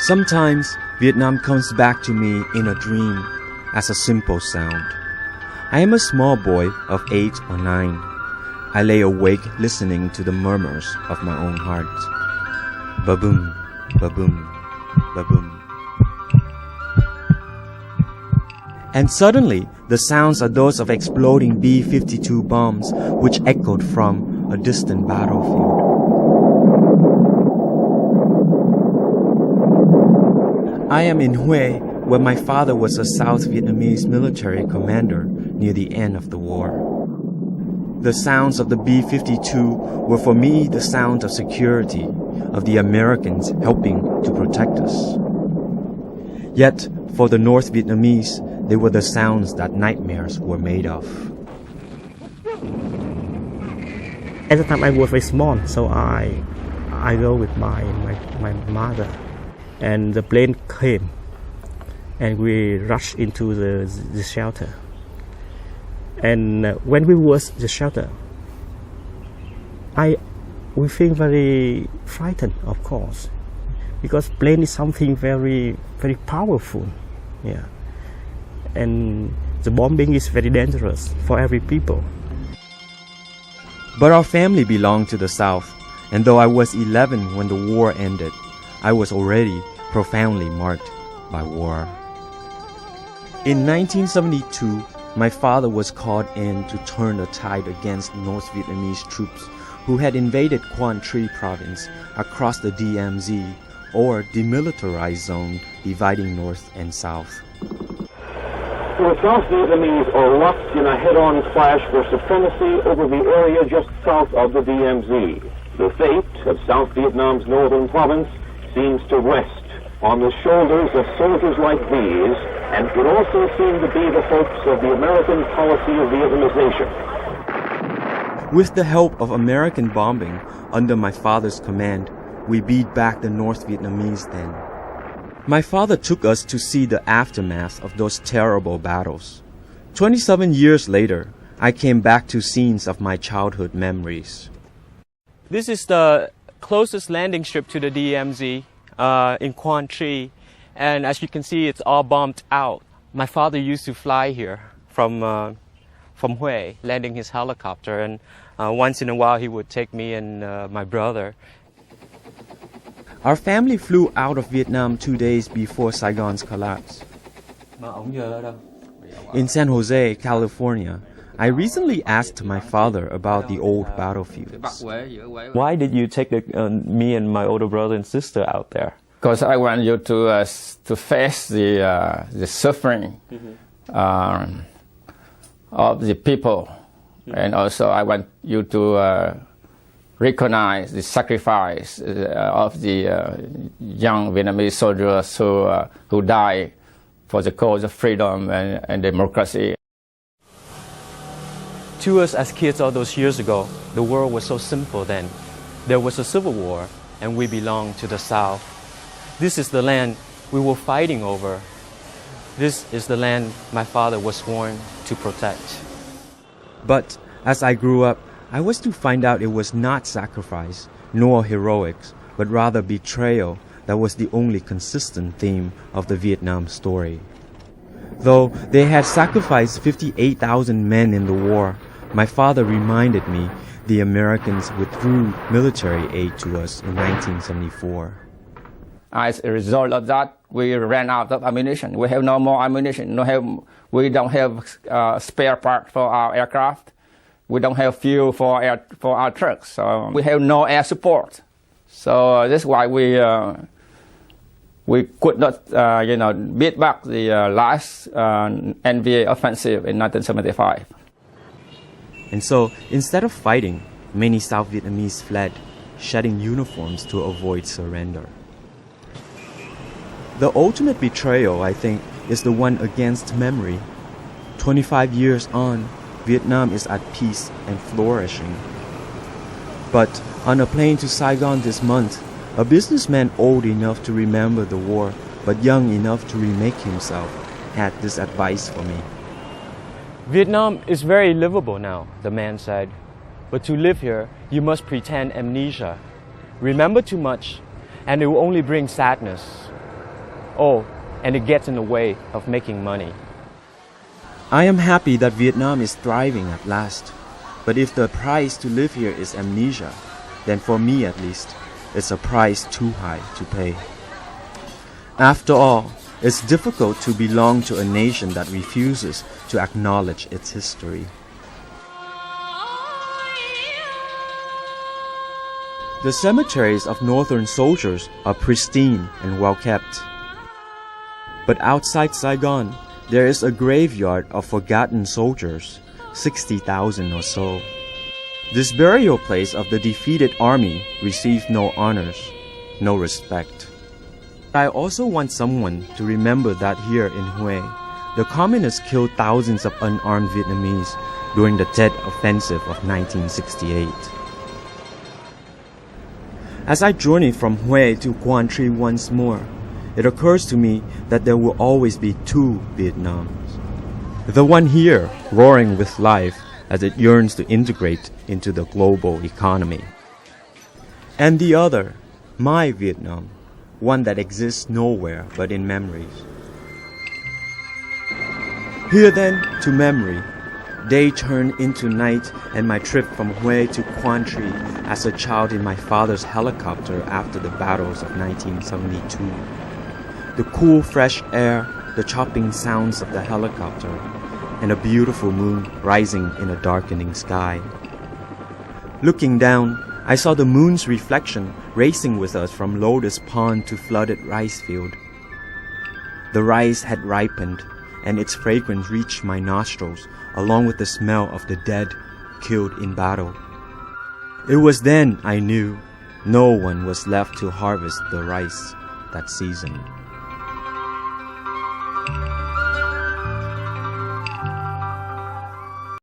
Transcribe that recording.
Sometimes Vietnam comes back to me in a dream as a simple sound. I am a small boy of 8 or 9. I lay awake listening to the murmurs of my own heart. Ba-boom, ba-boom, ba-boom. And suddenly, the sounds are those of exploding B-52 bombs which echoed from a distant battlefield. I am in Hue, where my father was a South Vietnamese military commander near the end of the war. The sounds of the B-52 were for me the sound of security, of the Americans helping to protect us. Yet, for the North Vietnamese, they were the sounds that nightmares were made of. At the time I was very small, so I go with my mother. And the plane came, and we rushed into the shelter. And when we was the shelter, we feel very frightened, of course, because plane is something very, very powerful, yeah. And the bombing is very dangerous for every people. But our family belonged to the South, and though I was 11 when the war ended, I was already profoundly marked by war. In 1972, my father was called in to turn the tide against North Vietnamese troops who had invaded Quang Tri province across the DMZ, or demilitarized zone dividing North and South. The South Vietnamese are locked in a head-on clash for supremacy over the area just south of the DMZ. The fate of South Vietnam's northern province seems to rest on the shoulders of soldiers like these, and would also seem to be the hopes of the American policy of Vietnamization. With the help of American bombing under my father's command, we beat back the North Vietnamese then. My father took us to see the aftermath of those terrible battles. 27 years later, I came back to scenes of my childhood memories. This is the closest landing strip to the DMZ in Quang Tri, and as you can see, it's all bombed out. My father used to fly here from Hue, landing his helicopter, and once in a while he would take me and my brother. Our family flew out of Vietnam 2 days before Saigon's collapse. In San Jose, California, I recently asked my father about the old battlefields. Why did you take me and my older brother and sister out there? Because I want you to face the suffering of the people, and also I want you to recognize the sacrifice of the young Vietnamese soldiers who died for the cause of freedom and democracy. To us as kids all those years ago, the world was so simple then. There was a civil war, and we belonged to the South. This is the land we were fighting over. This is the land my father was sworn to protect. But as I grew up, I was to find out it was not sacrifice, nor heroics, but rather betrayal that was the only consistent theme of the Vietnam story. Though they had sacrificed 58,000 men in the war, my father reminded me the Americans withdrew military aid to us in 1974. As a result of that, we ran out of ammunition. We have no more ammunition. We don't have spare parts for our aircraft. We don't have fuel for our trucks. So we have no air support. So that's why we could not, beat back the last NVA offensive in 1975. And so, instead of fighting, many South Vietnamese fled, shedding uniforms to avoid surrender. The ultimate betrayal, I think, is the one against memory. 25 years on, Vietnam is at peace and flourishing. But on a plane to Saigon this month, a businessman old enough to remember the war, but young enough to remake himself, had this advice for me. Vietnam is very livable now, the man said. But to live here, you must pretend amnesia. Remember too much, and it will only bring sadness. Oh, and it gets in the way of making money. I am happy that Vietnam is thriving at last. But if the price to live here is amnesia, then for me at least, it's a price too high to pay. After all, it's difficult to belong to a nation that refuses to acknowledge its history. The cemeteries of northern soldiers are pristine and well kept. But outside Saigon, there is a graveyard of forgotten soldiers, 60,000 or so. This burial place of the defeated army received no honors, no respect. I also want someone to remember that here in Hue, the communists killed thousands of unarmed Vietnamese during the Tet Offensive of 1968. As I journey from Hue to Quang Tri once more, it occurs to me that there will always be two Vietnams. The one here, roaring with life as it yearns to integrate into the global economy. And the other, my Vietnam, one that exists nowhere but in memories. Here then, to memory, day turned into night and my trip from Hue to Quang Tri as a child in my father's helicopter after the battles of 1972. The cool, fresh air, the chopping sounds of the helicopter, and a beautiful moon rising in a darkening sky. Looking down, I saw the moon's reflection racing with us from Lotus Pond to flooded rice field. The rice had ripened, and its fragrance reached my nostrils, along with the smell of the dead killed in battle. It was then I knew no one was left to harvest the rice that season.